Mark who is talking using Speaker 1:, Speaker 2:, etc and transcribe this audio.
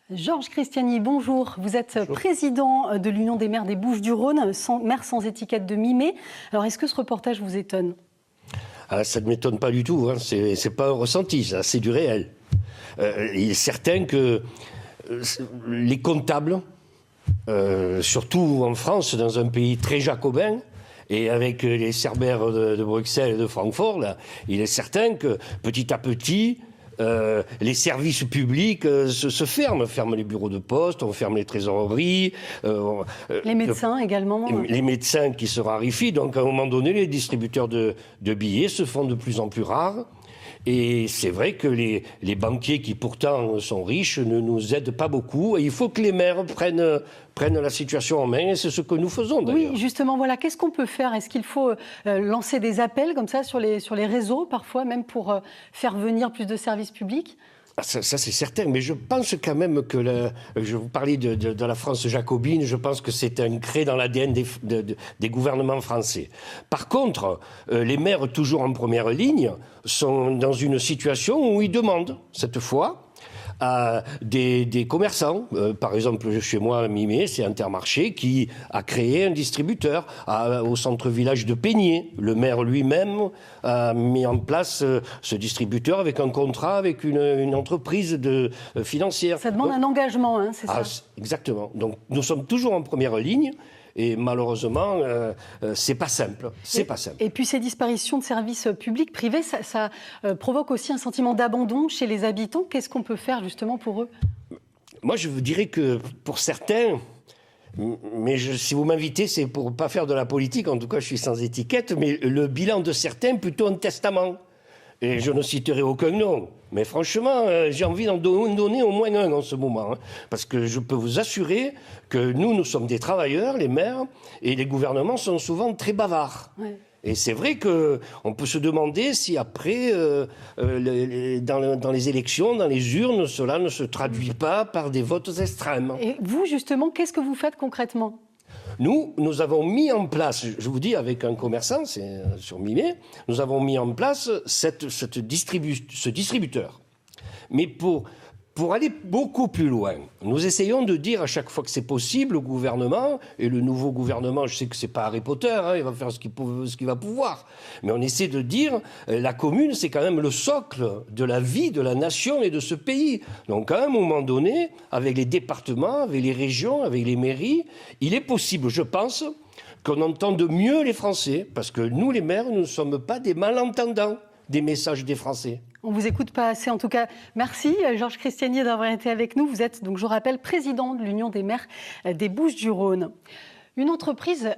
Speaker 1: Georges Cristiani, bonjour. Vous êtes
Speaker 2: Bonjour.
Speaker 1: président de l'Union des maires des Bouches-du-Rhône, maire sans étiquette de mi-mai. Alors, est-ce que ce reportage vous étonne ?
Speaker 2: Ça ne m'étonne pas du tout, hein. C'est pas un ressenti, ça, c'est du réel. Il est certain que les comptables, surtout en France, dans un pays très jacobin, et avec les cerbères de Bruxelles et de Francfort, là, il est certain que petit à petit, les services publics se ferment les bureaux de poste, on ferme les trésoreries.
Speaker 1: Les médecins également.
Speaker 2: Les médecins qui se raréfient, donc à un moment donné, les distributeurs de billets se font de plus en plus rares. Et c'est vrai que les banquiers qui pourtant sont riches ne nous aident pas beaucoup. Et il faut que les maires prennent la situation en main, et c'est ce que nous faisons d'ailleurs.
Speaker 1: Oui, justement, voilà, qu'est-ce qu'on peut faire ? Est-ce qu'il faut lancer des appels comme ça sur les réseaux, parfois même pour faire venir plus de services publics ?
Speaker 2: Ça c'est certain, mais je pense quand même que je vous parlais de la France jacobine, je pense que c'est ancré dans l'ADN des gouvernements français. Par contre, les maires, toujours en première ligne, sont dans une situation où ils demandent, cette fois, à des commerçants. Par exemple, chez moi, à mi-mai, c'est Intermarché qui a créé un distributeur au centre-village de Peigné. Le maire lui-même a mis en place ce distributeur avec un contrat avec une entreprise financière.
Speaker 1: Ça demande un engagement, hein, c'est ça ?
Speaker 2: Exactement. Donc, nous sommes toujours en première ligne. Et malheureusement, c'est pas simple. C'est pas simple.
Speaker 1: Et puis ces disparitions de services publics, privés, ça provoque aussi un sentiment d'abandon chez les habitants. Qu'est-ce qu'on peut faire justement pour eux ?
Speaker 2: Moi, je vous dirais que pour certains, mais si vous m'invitez, c'est pour pas faire de la politique. En tout cas, je suis sans étiquette. Mais le bilan de certains, plutôt un testament. Et je ne citerai aucun nom. Mais franchement, j'ai envie d'en donner au moins un en ce moment. Hein, parce que je peux vous assurer que nous sommes des travailleurs, les maires, et les gouvernements sont souvent très bavards. Ouais. Et c'est vrai qu'on peut se demander si après, dans les élections, dans les urnes, cela ne se traduit pas par des votes extrêmes.
Speaker 1: Et vous, justement, qu'est-ce que vous faites concrètement ?
Speaker 2: Nous avons mis en place, je vous dis avec un commerçant, c'est sur mi-mai, nous avons mis en place ce distributeur. Mais pour aller beaucoup plus loin, nous essayons de dire à chaque fois que c'est possible au gouvernement, et le nouveau gouvernement, je sais que c'est pas Harry Potter, hein, il va faire ce qu'il va pouvoir, mais on essaie de dire, la commune, c'est quand même le socle de la vie de la nation et de ce pays. Donc à un moment donné, avec les départements, avec les régions, avec les mairies, il est possible, je pense, qu'on entende mieux les Français, parce que nous, les maires, nous ne sommes pas des malentendants des messages des Français.
Speaker 1: On ne vous écoute pas assez. En tout cas, merci Georges Cristiani d'avoir été avec nous. Vous êtes, donc, je rappelle, président de l'Union des maires des Bouches-du-Rhône. Une entreprise